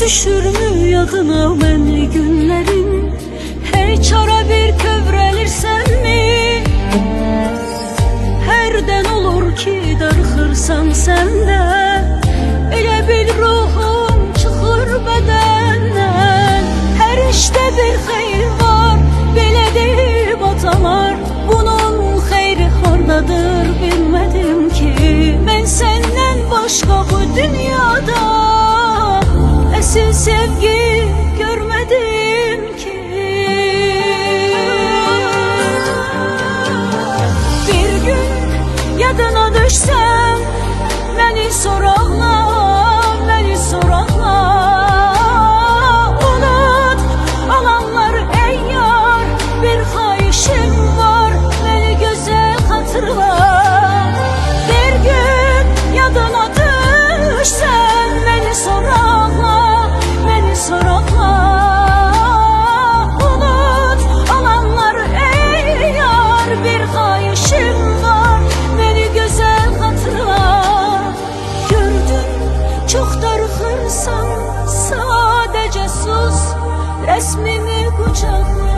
Düşürmü yadına məni günlerin, hey çara bir kövrəlirsən mi? Hərdən olur ki darıxırsan sən də, elə bil ruhum çıxır bədəndən. Hər işdə bir xeyir var, belə deyib atalar. Bunun xeyri hardadır bilmədim ki, mən səndən başqa bu dünyada əsil sevgi görmədim ki. Bir gün yadına düşsəm, məni soraqla, məni soraqla. Unut alanlar ey yar, bir xahişim var, məni gözəl xatırla. Bir gün yadına düşsəm, məni soraqla, məni soraqla. Unut alanlar ey yar, bir xahişim var, məni gözəl xatırla. Gördün çox darıxırsan, sadəcə sus, rəsmimi qucaqla.